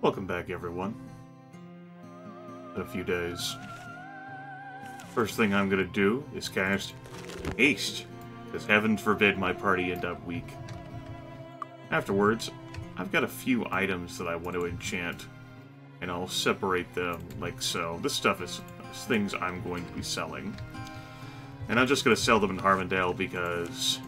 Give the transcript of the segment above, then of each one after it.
Welcome back, everyone. In a few days. First thing I'm gonna do is cast Haste, because heaven forbid my party end up weak. Afterwards, I've got a few items that I want to enchant, and I'll separate them like so. This stuff is things I'm going to be selling. And I'm just gonna sell them in Harmondale because...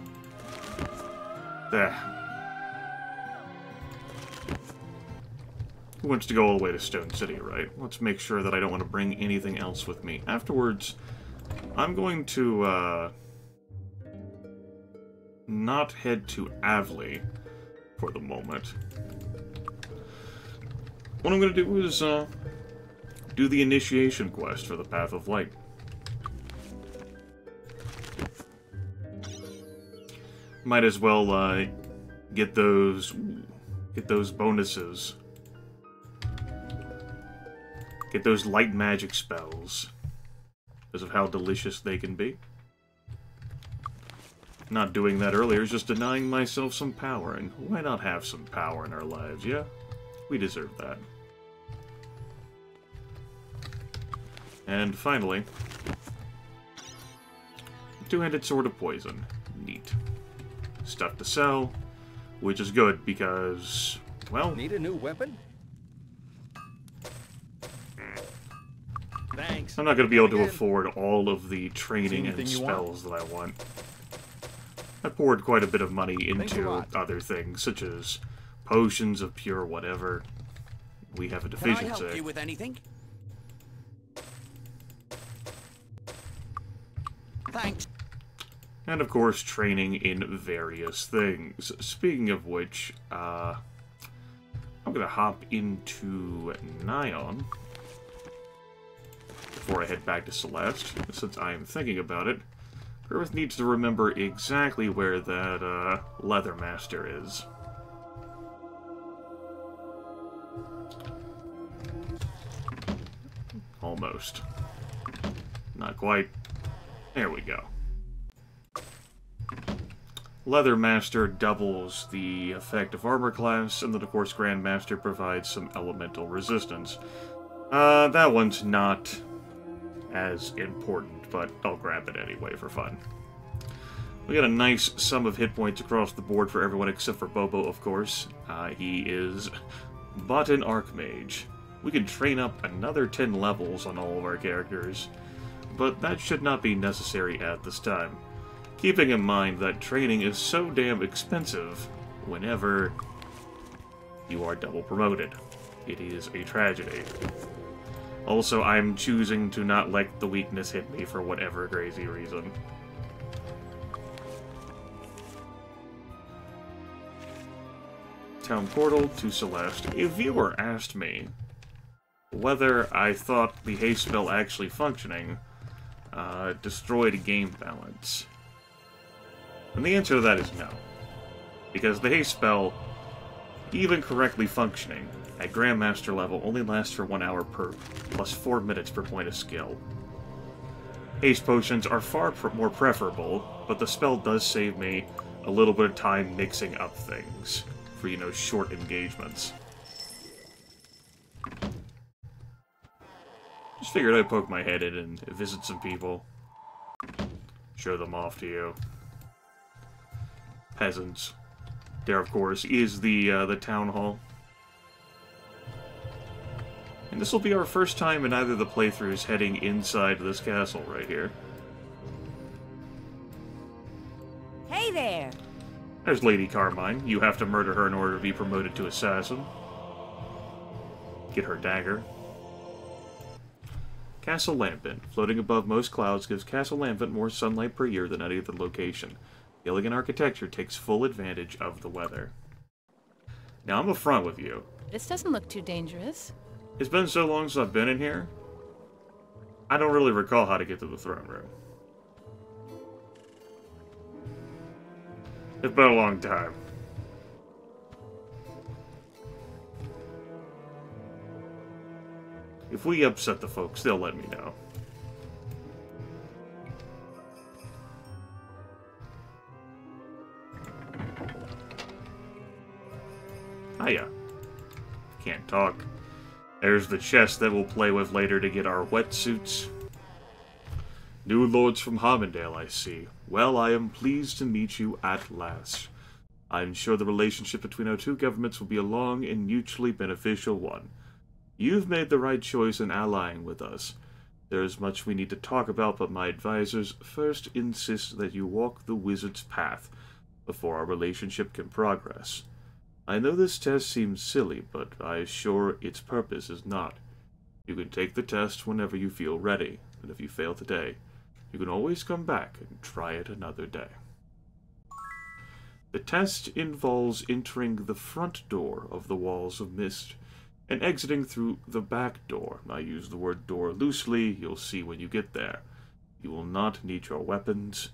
Who wants to go all the way to Stone City, right? Let's make sure that I don't want to bring anything else with me. Afterwards, I'm going to, not head to Avley for the moment. What I'm going to do is, do the initiation quest for the Path of Light. Might as well, get those bonuses. Get those light magic spells, because of how delicious they can be. Not doing that earlier is just denying myself some power, and why not have some power in our lives, yeah? We deserve that. And finally, two-handed sword of poison. Neat. Stuff to sell, which is good because, well... Need a new weapon? Thanks. I'm not going to be able to afford all of the training and spells that I want. I poured quite a bit of money into other things, such as potions of pure whatever. We have a deficiency. Can I help you with anything? Thanks. And of course, training in various things. Speaking of which, I'm going to hop into Nyon before I head back to Celeste, since I am thinking about it. Grimith needs to remember exactly where that, Leather Master is. Almost. Not quite. There we go. Leather Master doubles the effect of armor class, and then of course Grandmaster provides some elemental resistance. That one's not as important, but I'll grab it anyway for fun. We got a nice sum of hit points across the board for everyone except for Bobo, of course. He is Button Archmage. We can train up another 10 levels on all of our characters, but that should not be necessary at this time. Keeping in mind that training is so damn expensive whenever you are double promoted. It is a tragedy. Also, I'm choosing to not let the weakness hit me for whatever crazy reason. Town Portal to Celeste. A viewer asked me whether I thought the haste spell actually functioning destroyed game balance. And the answer to that is no. Because the haste spell, even correctly functioning, at Grandmaster level, only lasts for 1 hour per, plus 4 minutes per point of skill. Haste potions are far more preferable, but the spell does save me a little bit of time mixing up things for, you know, short engagements. Just figured I'd poke my head in and visit some people. Show them off to you. Peasants. There, of course, is the town hall. And this will be our first time in either of the playthroughs heading inside this castle right here. Hey there! There's Lady Carmine. You have to murder her in order to be promoted to assassin. Get her dagger. Castle Lambent. Floating above most clouds gives Castle Lambent more sunlight per year than any other location. The elegant architecture takes full advantage of the weather. Now, I'm upfront with you. This doesn't look too dangerous. It's been so long since I've been in here, I don't really recall how to get to the throne room. It's been a long time. If we upset the folks, they'll let me know. Hiya. can't talk. There's the chest that we'll play with later to get our wetsuits. New lords from Harmondale, I see. Well, I am pleased to meet you at last. I'm sure the relationship between our two governments will be a long and mutually beneficial one. You've made the right choice in allying with us. There is much we need to talk about, but my advisors first insist that you walk the wizard's path before our relationship can progress. I know this test seems silly, but I assure its purpose is not. You can take the test whenever you feel ready, and if you fail today, you can always come back and try it another day. The test involves entering the front door of the Walls of Mist and exiting through the back door. I use the word door loosely, you'll see when you get there. You will not need your weapons.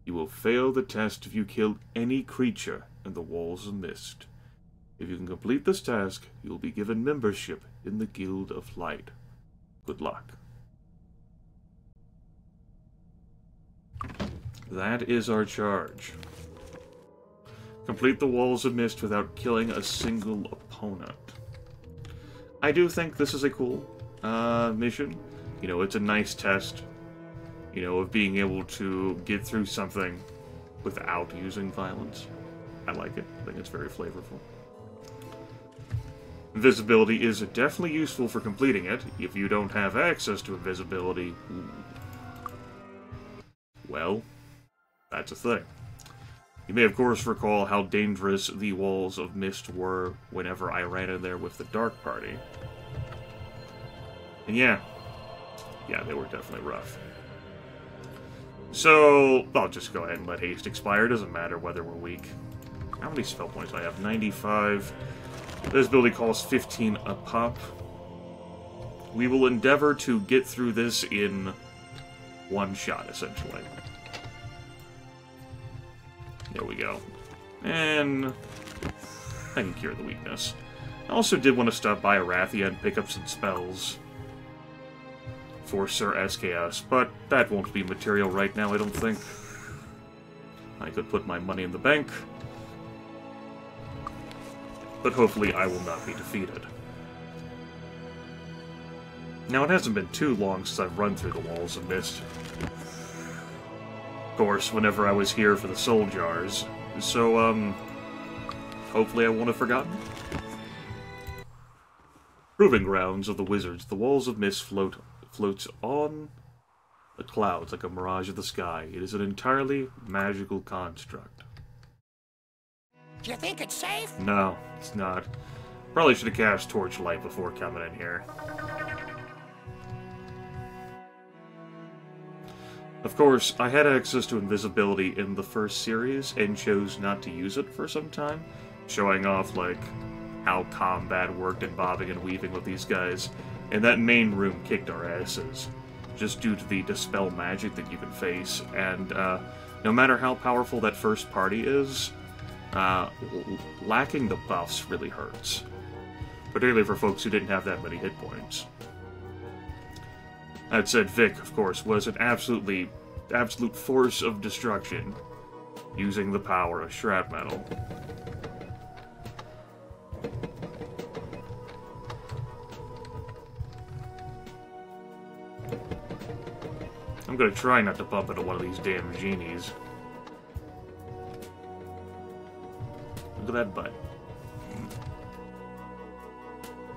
You will fail the test if you kill any creature in the Walls of Mist. If you can complete this task, you will be given membership in the Guild of Light. Good luck. That is our charge. Complete the Walls of Mist without killing a single opponent. I do think this is a cool mission. You know, it's a nice test, you know, of being able to get through something without using violence. I like it. I think it's very flavorful. Invisibility is definitely useful for completing it. If you don't have access to invisibility, well, that's a thing. You may, of course, recall how dangerous the Walls of Mist were whenever I ran in there with the Dark Party. And yeah, they were definitely rough. So, I'll just go ahead and let haste expire. It doesn't matter whether we're weak. How many spell points do I have? 95. This ability costs 15 a pop. We will endeavor to get through this in one shot, essentially. There we go. And I can cure the weakness. I also did want to stop by Arathia and pick up some spells for Sir SKS, but that won't be material right now, I don't think. I could put my money in the bank, but hopefully I will not be defeated. Now, it hasn't been too long since I've run through the Walls of Mist. Of course, whenever I was here for the soul jars. So, hopefully I won't have forgotten. Proving grounds of the wizards. The Walls of Mist floats on the clouds like a mirage of the sky. It is an entirely magical construct. Do you think it's safe? No, it's not. Probably should have cast Torchlight before coming in here. Of course, I had access to invisibility in the first series and chose not to use it for some time, showing off, like, how combat worked and bobbing and weaving with these guys. And that main room kicked our asses, just due to the dispel magic that you can face. And no matter how powerful that first party is, lacking the buffs really hurts. Particularly for folks who didn't have that many hit points. That said, Vic, of course, was an absolute force of destruction, using the power of Shroud Metal. I'm gonna try not to bump into one of these damn genies. Look at that butt.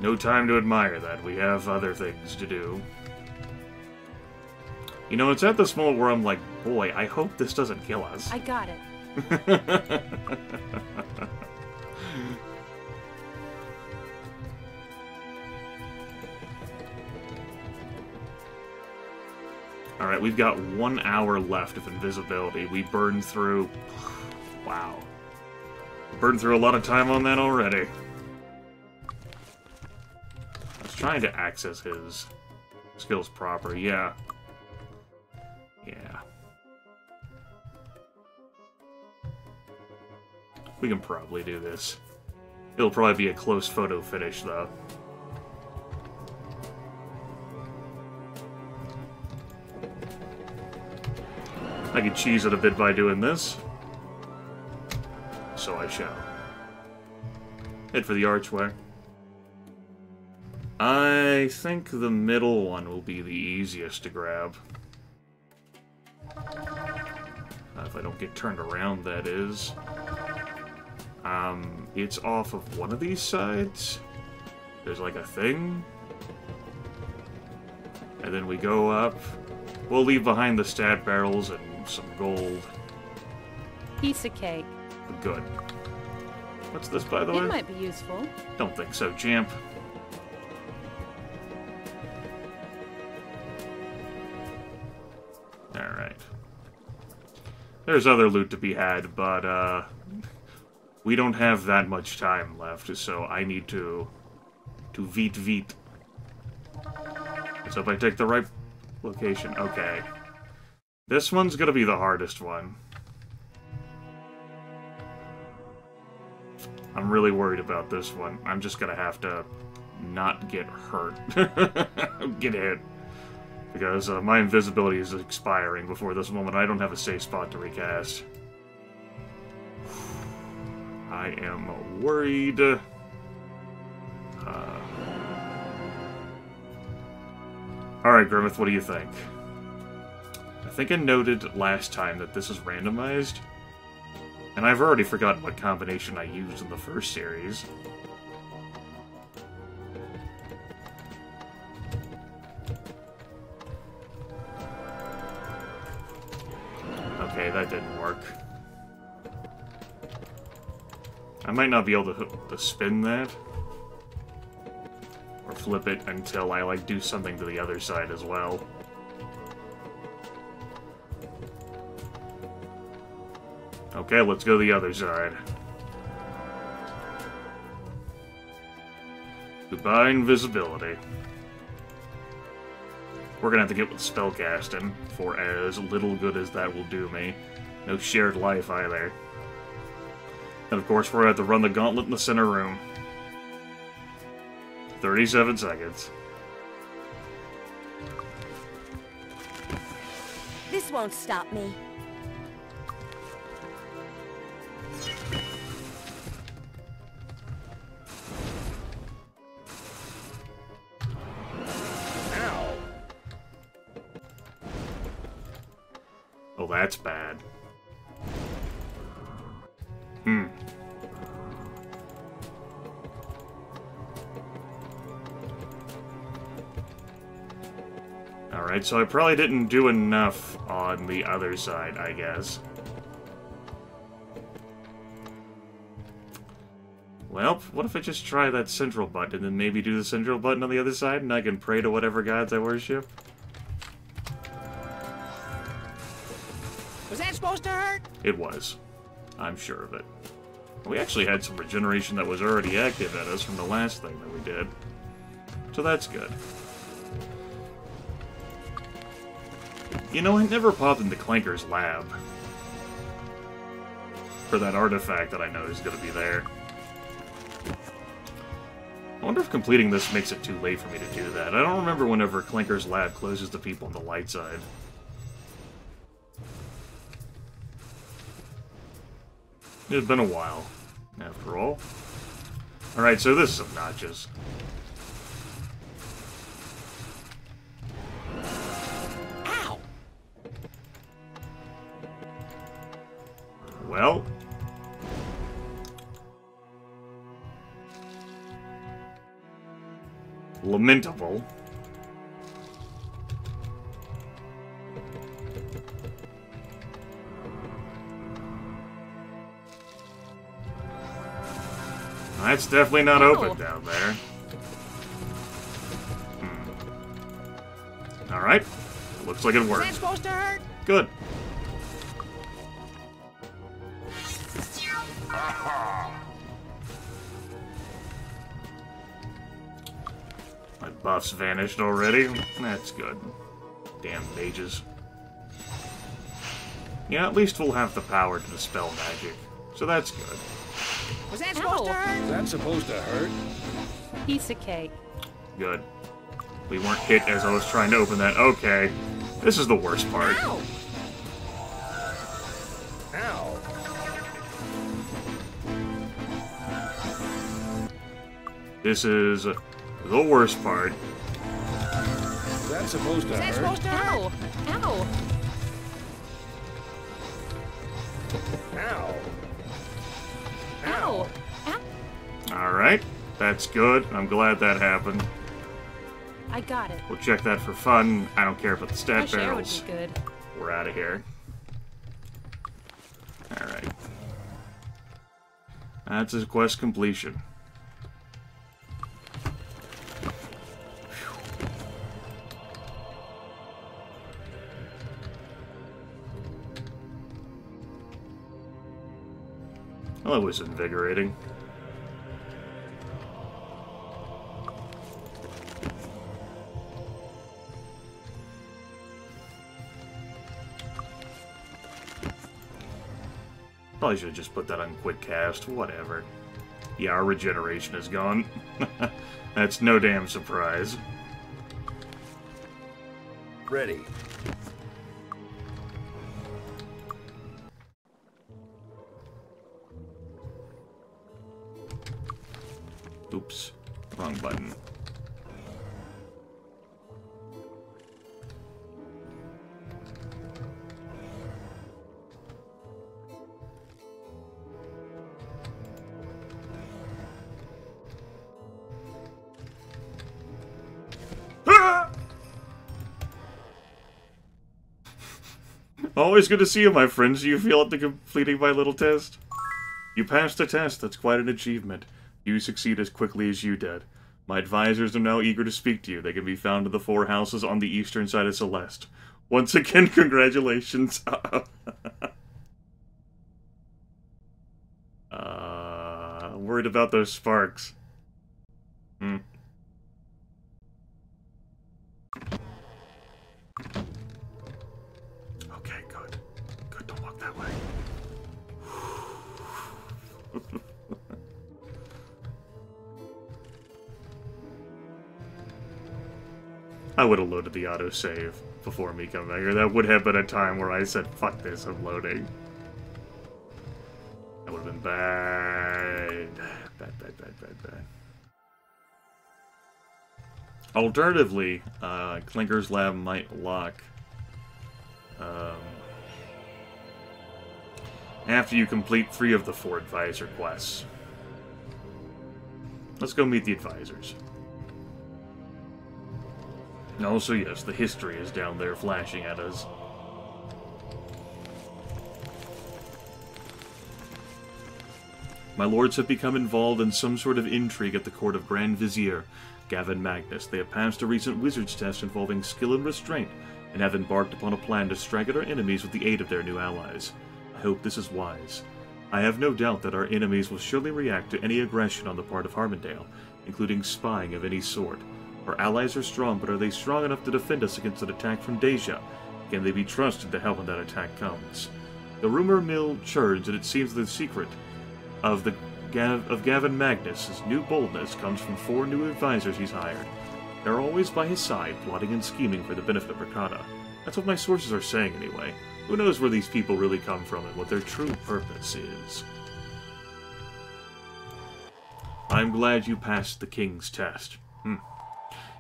No time to admire that. We have other things to do. You know, it's at this moment where I'm like, boy, I hope this doesn't kill us. I got it. Alright, we've got 1 hour left of invisibility. We burned through... Wow. Burned through a lot of time on that already. I was trying to access his skills proper, yeah. Yeah. We can probably do this. It'll probably be a close photo finish, though. I can cheese it a bit by doing this. So I shall. Head for the archway. I think the middle one will be the easiest to grab. If I don't get turned around, that is. It's off of one of these sides. There's like a thing. And then we go up. We'll leave behind the stat barrels and some gold. Piece of cake. Good. What's this, by the way? It might be useful. Don't think so, champ. Alright. There's other loot to be had, but, we don't have that much time left, so I need to veet. Let's hope I take the right location. Okay. This one's gonna be the hardest one. I'm really worried about this one. I'm just gonna have to not get hurt. Get hit. Because my invisibility is expiring before this moment. I don't have a safe spot to recast. I am worried. Alright, Grimith, what do you think? I think I noted last time that this is randomized. And I've already forgotten what combination I used in the first series. Okay, that didn't work. I might not be able to spin that. Or flip it until I, like, do something to the other side as well. Okay, let's go the other side. Goodbye, invisibility. We're gonna have to get with spellcasting, for as little good as that will do me. No shared life, either. And of course, we're gonna have to run the gauntlet in the center room. 37 seconds. This won't stop me. Oh, that's bad. Alright, so I probably didn't do enough on the other side, I guess. Well, what if I just try that central button and then maybe do the central button on the other side and I can pray to whatever gods I worship? Was that supposed to hurt? It was. I'm sure of it. We actually had some regeneration that was already active at us from the last thing that we did. So that's good. You know, I never popped into Clanker's lab. For that artifact that I know is going to be there. I wonder if completing this makes it too late for me to do that. I don't remember whenever Clanker's lab closes to people on the light side. It's been a while, after all. Alright, so this is obnoxious. Ow! Well... lamentable. That's definitely not open down there. Alright. Looks like it Was worked. that supposed to hurt? Good. My buff's vanished already. That's good. Damn mages. Yeah, at least we'll have the power to dispel magic. So that's good. Was that supposed to hurt? Is that supposed to hurt? Piece of cake. Good. We weren't hit as I was trying to open that. Okay. This is the worst part. Ow! Ow! This is The worst part. Is that supposed to Is that hurt? supposed to hurt? Ow! Ow. Ow! Ow! Ow! Alright, that's good. I'm glad that happened. I got it. We'll check that for fun. I don't care about the stat Fresh air would barrels. be good. We're out of here. Alright. That's a quest completion. Well, that was invigorating. Probably should have just put that on quick cast. Whatever. Yeah, our regeneration is gone. That's no damn surprise. Ready. Oops. Wrong button. Always good to see you, my friends. Do you feel after completing my little test? You passed the test. That's quite an achievement. You succeed as quickly as you did. My advisors are now eager to speak to you. They can be found in the 4 houses on the eastern side of Celeste. Once again, congratulations. Worried about those sparks. Okay, good. Good, don't walk that way. I would have loaded the autosave before me coming back here. That would have been a time where I said, fuck this, I'm loading. That would have been bad. Bad. Alternatively, Clinker's Lab might lock after you complete 3 of the 4 advisor quests. Let's go meet the advisors. Also, yes, the history is down there flashing at us. My lords have become involved in some sort of intrigue at the court of Grand Vizier Gavin Magnus. They have passed a recent wizard's test involving skill and restraint, and have embarked upon a plan to strike at our enemies with the aid of their new allies. I hope this is wise. I have no doubt that our enemies will surely react to any aggression on the part of Harmondale, including spying of any sort. Our allies are strong, but are they strong enough to defend us against an attack from Deja? Can they be trusted to help when that attack comes? The rumor mill churns, and it seems the secret of Gavin Magnus' new boldness comes from 4 new advisors he's hired. They're always by his side, plotting and scheming for the benefit of Rakata. That's what my sources are saying anyway. Who knows where these people really come from and what their true purpose is. I'm glad you passed the King's test.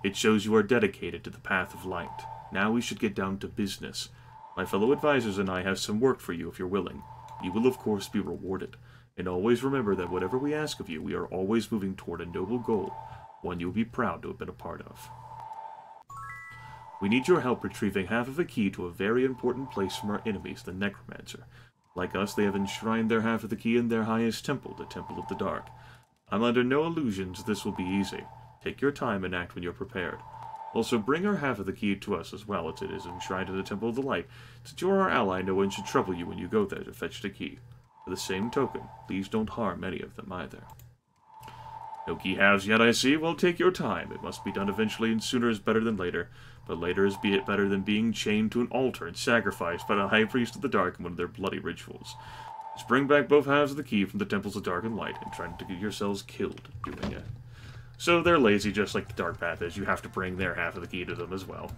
It shows you are dedicated to the path of light. Now we should get down to business. My fellow advisors and I have some work for you if you're willing. You will of course be rewarded. And always remember that whatever we ask of you, we are always moving toward a noble goal, one you'll be proud to have been a part of. We need your help retrieving half of a key to a very important place from our enemies, the Necromancer. Like us, they have enshrined their half of the key in their highest temple, the Temple of the Dark. I'm under no illusions this will be easy. Take your time and act when you're prepared. Also, bring our half of the key to us as well, as it is enshrined in the Temple of the Light. Since you're our ally, no one should trouble you when you go there to fetch the key. For the same token, please don't harm any of them either. No key halves yet, I see. Well, take your time. It must be done eventually, and sooner is better than later. But later is better than being chained to an altar and sacrificed by the High Priest of the Dark in one of their bloody rituals. Just bring back both halves of the key from the Temples of Dark and Light, and try to get yourselves killed doing it. So they're lazy, just like the Dark Path is. You have to bring their half of the key to them as well.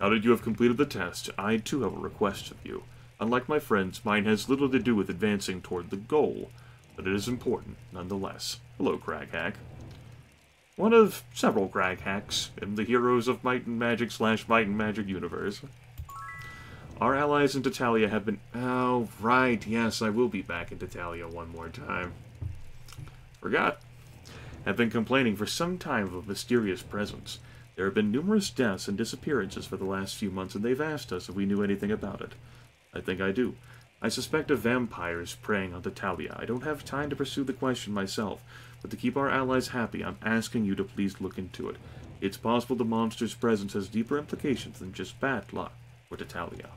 Now that you have completed the test, I too have a request of you. Unlike my friends, mine has little to do with advancing toward the goal, but it is important nonetheless. Hello, Craghack. One of several crack hacks in the Heroes of Might and Magic / Might and Magic universe. Our allies in Tatalia have been... Oh, right, yes, I will be back in Tatalia one more time. Forgot. Have been complaining for some time of a mysterious presence. There have been numerous deaths and disappearances for the last few months, and they've asked us if we knew anything about it. I think I do. I suspect a vampire is preying on Tatalia. I don't have time to pursue the question myself, but to keep our allies happy, I'm asking you to please look into it. It's possible the monster's presence has deeper implications than just bad luck for Tatalia.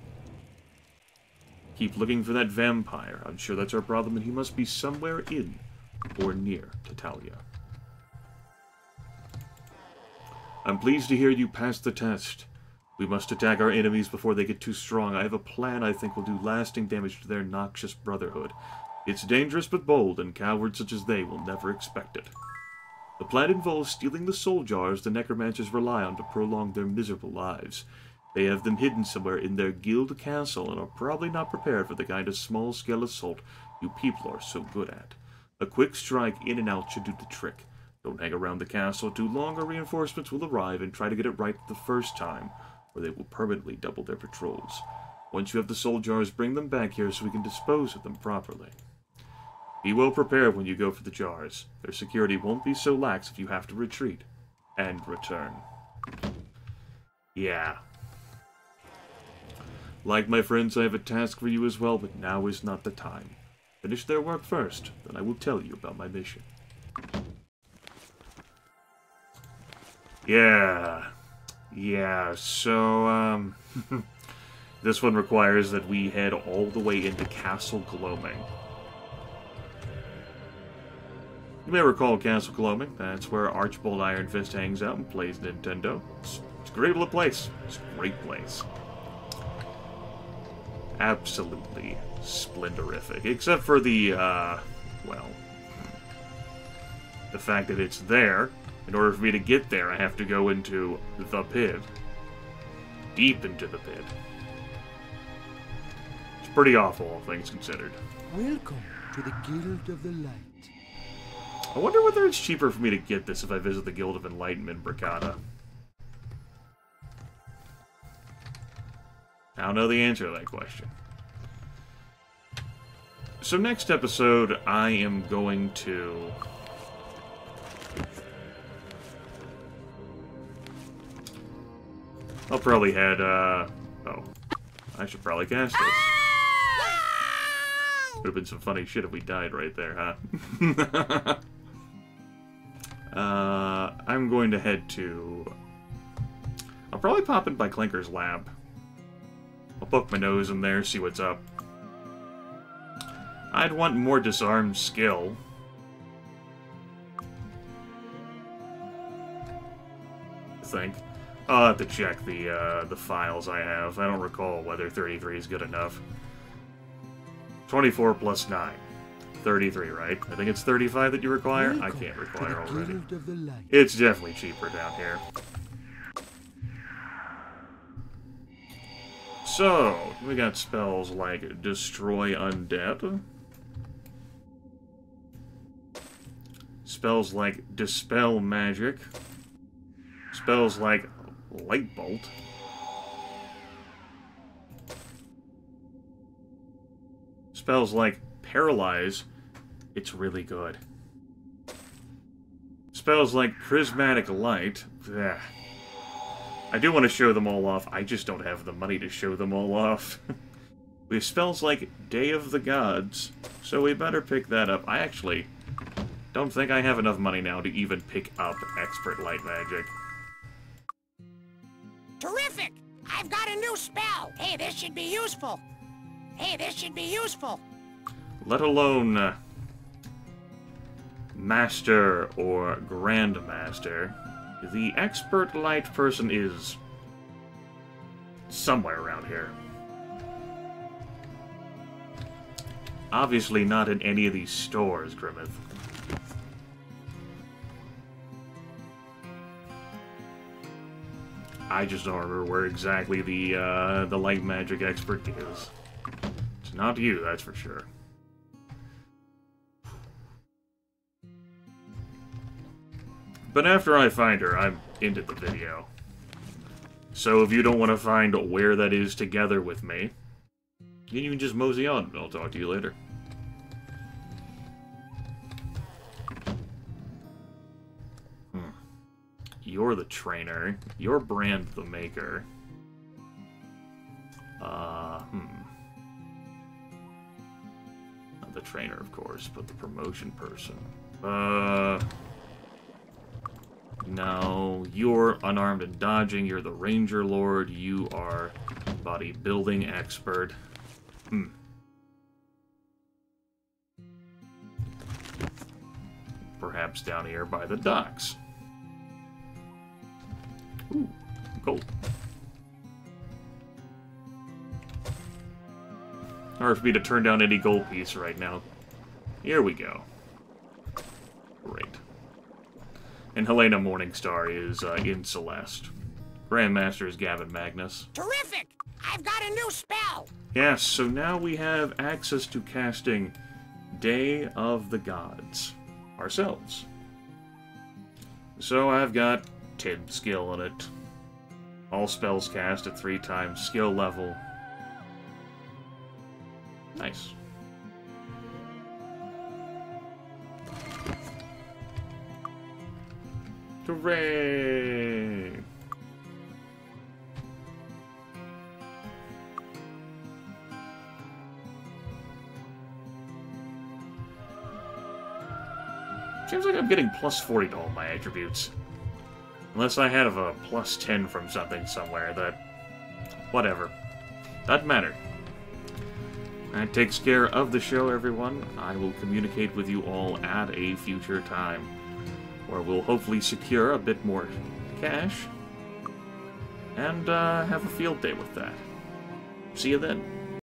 Keep looking for that vampire. I'm sure that's our problem, and he must be somewhere in or near Tatalia. I'm pleased to hear you passed the test. We must attack our enemies before they get too strong. I have a plan I think will do lasting damage to their noxious brotherhood. It's dangerous but bold, and cowards such as they will never expect it. The plan involves stealing the soul jars the necromancers rely on to prolong their miserable lives. They have them hidden somewhere in their guild castle and are probably not prepared for the kind of small-scale assault you people are so good at. A quick strike in and out should do the trick. Don't hang around the castle too long or reinforcements will arrive, and try to get it right the first time, or they will permanently double their patrols. Once you have the soul jars, bring them back here so we can dispose of them properly. Be well prepared when you go for the jars. Their security won't be so lax if you have to retreat and return. Yeah. Like my friends, I have a task for you as well, but now is not the time. Finish their work first, then I will tell you about my mission. Yeah, so, this one requires that we head all the way into Castle Gloaming. You may recall Castle Gloaming. That's where Archbold Ironfist hangs out and plays Nintendo. It's a great little place. It's a great place. Absolutely splendorific. Except for the, well, the fact that it's there. In order for me to get there, I have to go into the pit. Deep into the pit. It's pretty awful, all things considered. Welcome to the Guild of the Light. I wonder whether it's cheaper for me to get this if I visit the Guild of Enlightenment Bricata. I don't know the answer to that question. So next episode, I am going to... I'll probably head, oh. I should probably cast this. Would have been some funny shit if we died right there, huh? I'm going to head to... I'll probably pop in by Clinker's lab. I'll poke my nose in there, see what's up. I'd want more disarm skill. I think. I'll have to check the files I have. I don't recall whether 33 is good enough. 24 plus 9. 33, right? I think it's 35 that you require? I can't require already. It's definitely cheaper down here. So, we got spells like Destroy Undead. Spells like Dispel Magic. Spells like Light Bolt. Spells like Paralyze. It's really good. Spells like Prismatic Light. Ugh. I do want to show them all off. I just don't have the money to show them all off. We have spells like Day of the Gods, so we better pick that up. I actually don't think I have enough money now to even pick up Expert Light Magic. Terrific! I've got a new spell! Hey, this should be useful! Hey, this should be useful! Let alone Master or Grandmaster. The Expert Light person is somewhere around here. Obviously not in any of these stores, Grimith. I just don't remember where exactly the light magic expert is. It's not you, that's for sure. But after I find her, I'm into the video. So if you don't want to find where that is together with me, you can just mosey on, and I'll talk to you later. You're the trainer. You're Brand the maker. Not the trainer, of course, but the promotion person. No, you're unarmed and dodging. You're the Ranger Lord. You are bodybuilding expert. Perhaps down here by the docks. Ooh, gold. Hard for me to turn down any gold piece right now. Here we go. Great. And Helena Morningstar is in Celeste. Grandmaster is Gavin Magnus. Terrific! I've got a new spell! Yes, so now we have access to casting Day of the Gods ourselves. So I've got 10 skill in it. All spells cast at 3 times skill level. Nice. Hooray! Seems like I'm getting plus 40 to all my attributes. Unless I have a plus 10 from something somewhere that... Whatever. Doesn't matter. That takes care of the show, everyone. I will communicate with you all at a future time, where we'll hopefully secure a bit more cash, and have a field day with that. See you then.